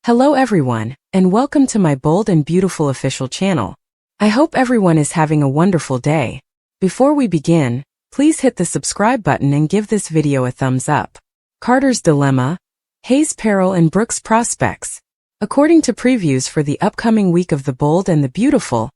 Hello everyone, and welcome to my bold and beautiful official channel. I hope everyone is having a wonderful day. Before we begin, please hit the subscribe button and give this video a thumbs up. Carter's Dilemma, Hayes' Peril and Brooke's Prospects. According to previews for the upcoming week of The Bold and the Beautiful,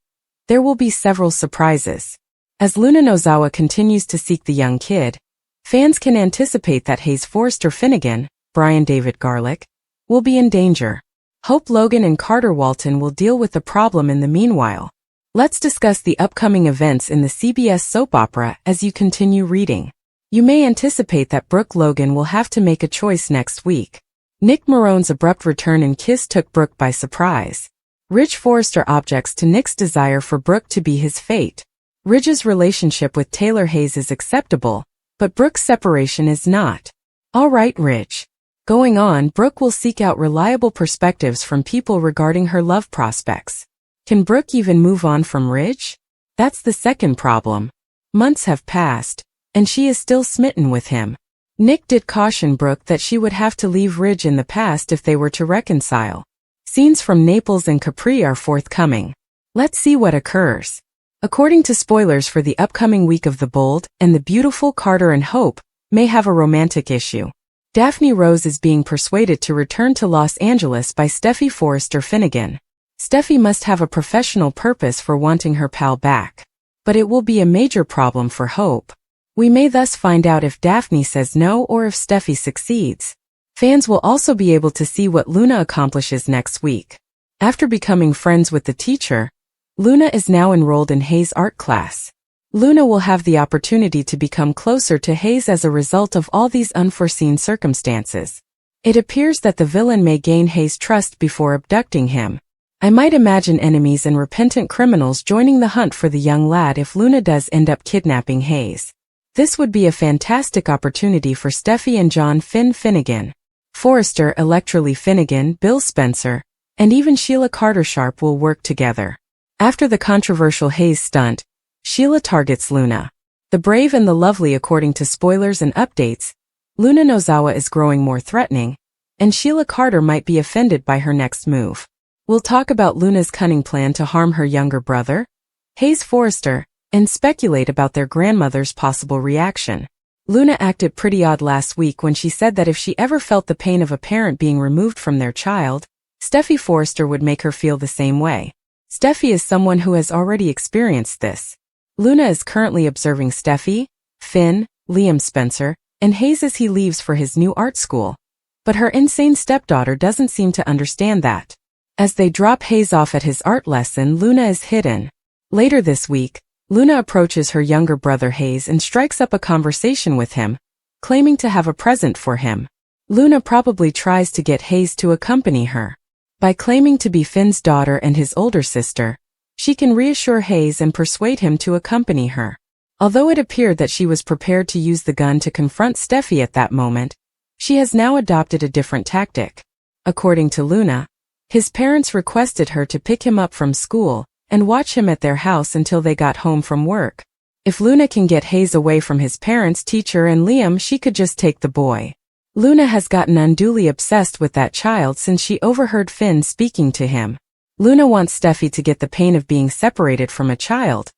there will be several surprises. As Luna Nozawa continues to seek the young kid, fans can anticipate that Hayes Forrester Finnegan, Brian David Garlick, will be in danger. Hope Logan and Carter Walton will deal with the problem in the meanwhile. Let's discuss the upcoming events in the CBS soap opera as you continue reading. You may anticipate that Brooke Logan will have to make a choice next week. Nick Marone's abrupt return and kiss took Brooke by surprise. Ridge Forrester objects to Nick's desire for Brooke to be his fate. Ridge's relationship with Taylor Hayes is acceptable, but Brooke's separation is not. All right, Ridge. Going on, Brooke will seek out reliable perspectives from people regarding her love prospects. Can Brooke even move on from Ridge? That's the second problem. Months have passed, and she is still smitten with him. Nick did caution Brooke that she would have to leave Ridge in the past if they were to reconcile. Scenes from Naples and Capri are forthcoming. Let's see what occurs. According to spoilers for the upcoming week of The Bold and the Beautiful, Carter and Hope may have a romantic issue. Daphne Rose is being persuaded to return to Los Angeles by Steffy Forrester Finnegan. Steffy must have a professional purpose for wanting her pal back. But it will be a major problem for Hope. We may thus find out if Daphne says no or if Steffy succeeds. Fans will also be able to see what Luna accomplishes next week. After becoming friends with the teacher, Luna is now enrolled in Hayes' art class. Luna will have the opportunity to become closer to Hayes as a result of all these unforeseen circumstances. It appears that the villain may gain Hayes' trust before abducting him. I might imagine enemies and repentant criminals joining the hunt for the young lad if Luna does end up kidnapping Hayes. This would be a fantastic opportunity for Steffy and John Finnegan. Forrester, Electra Lee Finnegan, Bill Spencer, and even Sheila Carter Sharp will work together. After the controversial Hayes stunt, Sheila targets Luna. The brave and the lovely. According to spoilers and updates, Luna Nozawa is growing more threatening, and Sheila Carter might be offended by her next move. We'll talk about Luna's cunning plan to harm her younger brother, Hayes Forrester, and speculate about their grandmother's possible reaction. Luna acted pretty odd last week when she said that if she ever felt the pain of a parent being removed from their child, Steffy Forrester would make her feel the same way. Steffy is someone who has already experienced this. Luna is currently observing Steffy, Finn, Liam Spencer, and Hayes as he leaves for his new art school. But her insane stepdaughter doesn't seem to understand that. As they drop Hayes off at his art lesson, Luna is hidden. Later this week, Luna approaches her younger brother Hayes and strikes up a conversation with him, claiming to have a present for him. Luna probably tries to get Hayes to accompany her. By claiming to be Finn's daughter and his older sister, she can reassure Hayes and persuade him to accompany her. Although it appeared that she was prepared to use the gun to confront Steffy at that moment, she has now adopted a different tactic. According to Luna, his parents requested her to pick him up from school and watch him at their house until they got home from work. If Luna can get Hayes away from his parents, teacher, and Liam, she could just take the boy. Luna has gotten unduly obsessed with that child since she overheard Finn speaking to him. Luna wants Steffy to get the pain of being separated from a child.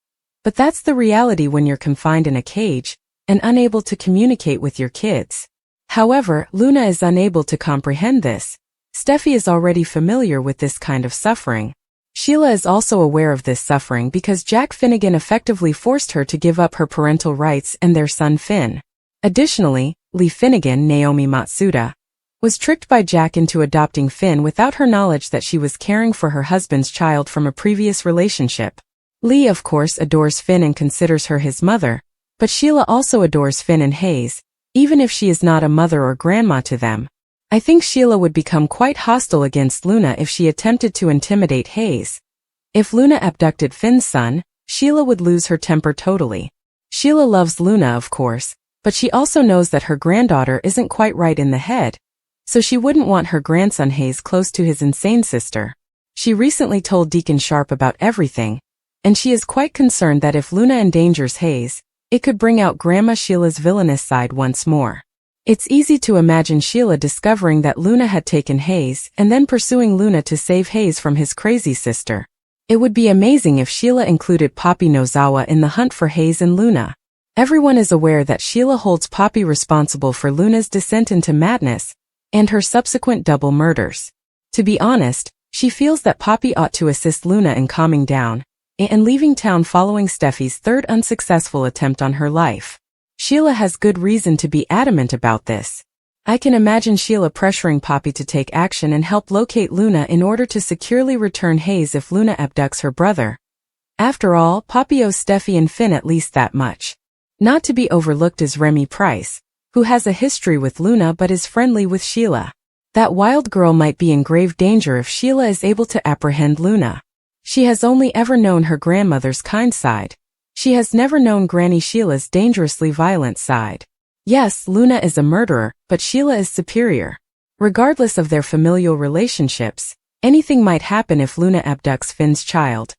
But that's the reality when you're confined in a cage and unable to communicate with your kids. However, Luna is unable to comprehend this. Steffy is already familiar with this kind of suffering. Sheila is also aware of this suffering because Jack Finnegan effectively forced her to give up her parental rights and their son Finn. Additionally, Lee Finnegan, Naomi Matsuda, was tricked by Jack into adopting Finn without her knowledge that she was caring for her husband's child from a previous relationship. Lee, of course, adores Finn and considers her his mother, but Sheila also adores Finn and Hayes, even if she is not a mother or grandma to them. I think Sheila would become quite hostile against Luna if she attempted to intimidate Hayes. If Luna abducted Finn's son, Sheila would lose her temper totally. Sheila loves Luna, of course, but she also knows that her granddaughter isn't quite right in the head, so she wouldn't want her grandson Hayes close to his insane sister. She recently told Deacon Sharp about everything, and she is quite concerned that if Luna endangers Hayes, it could bring out Grandma Sheila's villainous side once more. It's easy to imagine Sheila discovering that Luna had taken Hayes and then pursuing Luna to save Hayes from his crazy sister. It would be amazing if Sheila included Poppy Nozawa in the hunt for Hayes and Luna. Everyone is aware that Sheila holds Poppy responsible for Luna's descent into madness and her subsequent double murders. To be honest, she feels that Poppy ought to assist Luna in calming down and leaving town following Steffi's third unsuccessful attempt on her life. Sheila has good reason to be adamant about this. I can imagine Sheila pressuring Poppy to take action and help locate Luna in order to securely return Hayes if Luna abducts her brother. After all, Poppy owes Steffi and Finn at least that much. Not to be overlooked is Remy Price, who has a history with Luna but is friendly with Sheila. That wild girl might be in grave danger if Sheila is able to apprehend Luna. She has only ever known her grandmother's kind side. She has never known Granny Sheila's dangerously violent side. Yes, Luna is a murderer, but Sheila is superior. Regardless of their familial relationships, anything might happen if Luna abducts Finn's child.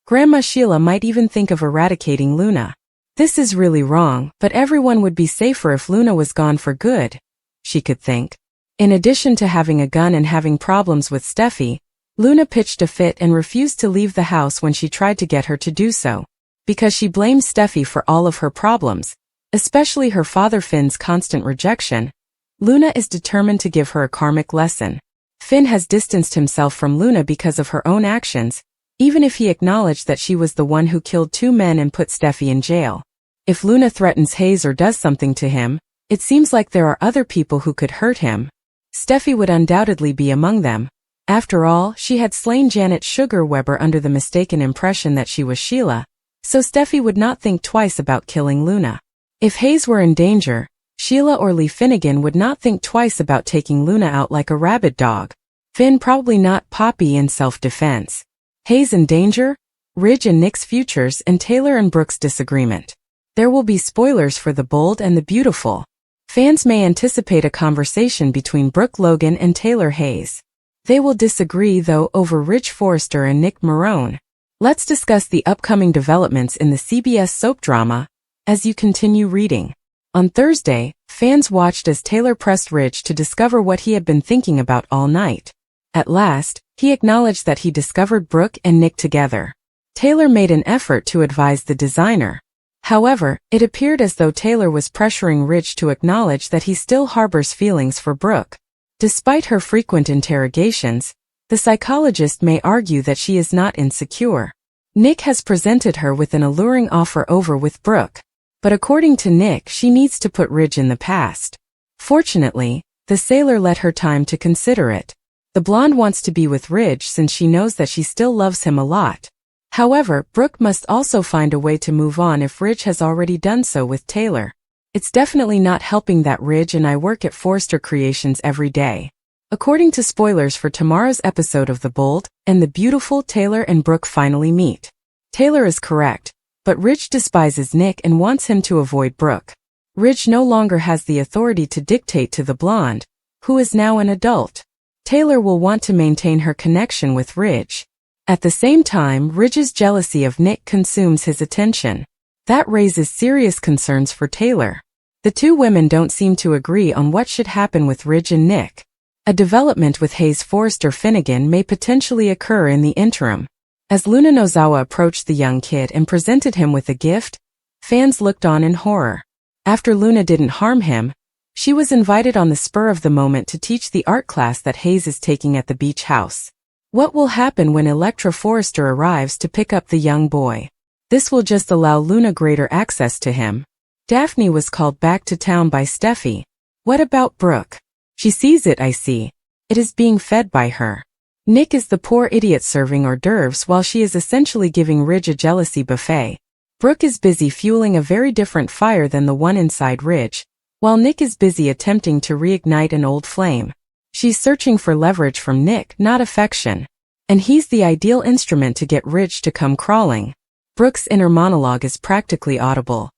Grandma Sheila might even think of eradicating Luna. This is really wrong, but everyone would be safer if Luna was gone for good, she could think. In addition to having a gun and having problems with Steffi, Luna pitched a fit and refused to leave the house when she tried to get her to do so. Because she blamed Steffi for all of her problems, especially her father Finn's constant rejection, Luna is determined to give her a karmic lesson. Finn has distanced himself from Luna because of her own actions, even if he acknowledged that she was the one who killed 2 men and put Steffi in jail. If Luna threatens Hayes or does something to him, it seems like there are other people who could hurt him. Steffi would undoubtedly be among them. After all, she had slain Janet Sugar Weber under the mistaken impression that she was Sheila, so Steffi would not think twice about killing Luna. If Hayes were in danger, Sheila or Lee Finnegan would not think twice about taking Luna out like a rabid dog. Finn probably not Poppy in self-defense. Hayes in danger? Ridge and Nick's futures and Taylor and Brooke's disagreement. There will be spoilers for The Bold and the Beautiful. Fans may anticipate a conversation between Brooke Logan and Taylor Hayes. They will disagree though over Ridge Forrester and Nick Marone. Let's discuss the upcoming developments in the CBS soap drama as you continue reading. On Thursday, fans watched as Taylor pressed Ridge to discover what he had been thinking about all night. At last, he acknowledged that he discovered Brooke and Nick together. Taylor made an effort to advise the designer. However, it appeared as though Taylor was pressuring Ridge to acknowledge that he still harbors feelings for Brooke. Despite her frequent interrogations, the psychologist may argue that she is not insecure. Nick has presented her with an alluring offer over with Brooke. But according to Nick, she needs to put Ridge in the past. Fortunately, the sailor let her time to consider it. The blonde wants to be with Ridge since she knows that she still loves him a lot. However, Brooke must also find a way to move on if Ridge has already done so with Taylor. It's definitely not helping that Ridge and I work at Forrester Creations every day. According to spoilers for tomorrow's episode of The Bold and the Beautiful, Taylor and Brooke finally meet. Taylor is correct, but Ridge despises Nick and wants him to avoid Brooke. Ridge no longer has the authority to dictate to the blonde, who is now an adult. Taylor will want to maintain her connection with Ridge. At the same time, Ridge's jealousy of Nick consumes his attention. That raises serious concerns for Taylor. The two women don't seem to agree on what should happen with Ridge and Nick. A development with Hayes Forrester Finnegan may potentially occur in the interim. As Luna Nozawa approached the young kid and presented him with a gift, fans looked on in horror. After Luna didn't harm him, she was invited on the spur of the moment to teach the art class that Hayes is taking at the beach house. What will happen when Electra Forrester arrives to pick up the young boy? This will just allow Luna greater access to him. Daphne was called back to town by Steffi. What about Brooke? She sees it, I see. It is being fed by her. Nick is the poor idiot serving hors d'oeuvres while she is essentially giving Ridge a jealousy buffet. Brooke is busy fueling a very different fire than the one inside Ridge, while Nick is busy attempting to reignite an old flame. She's searching for leverage from Nick, not affection. And he's the ideal instrument to get Ridge to come crawling. Brooke's inner monologue is practically audible.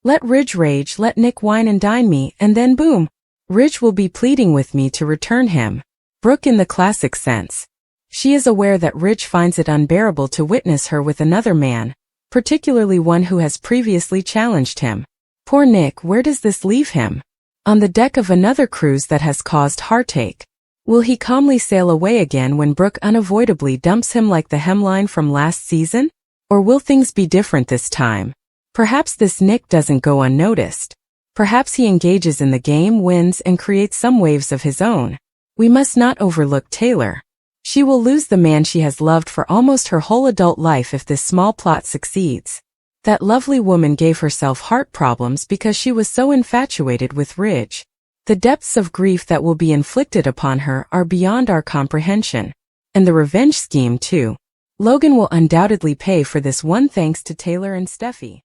Let Ridge rage, let Nick wine and dine me, and then boom! Ridge will be pleading with me to return him. Brooke in the classic sense. She is aware that Ridge finds it unbearable to witness her with another man, particularly one who has previously challenged him. Poor Nick, where does this leave him? On the deck of another cruise that has caused heartache. Will he calmly sail away again when Brooke unavoidably dumps him like the hemline from last season? Or will things be different this time? Perhaps this Nick doesn't go unnoticed. Perhaps he engages in the game, wins, and creates some waves of his own. We must not overlook Taylor. She will lose the man she has loved for almost her whole adult life if this small plot succeeds. That lovely woman gave herself heart problems because she was so infatuated with Ridge. The depths of grief that will be inflicted upon her are beyond our comprehension. And the revenge scheme too. Logan will undoubtedly pay for this one thanks to Taylor and Steffi.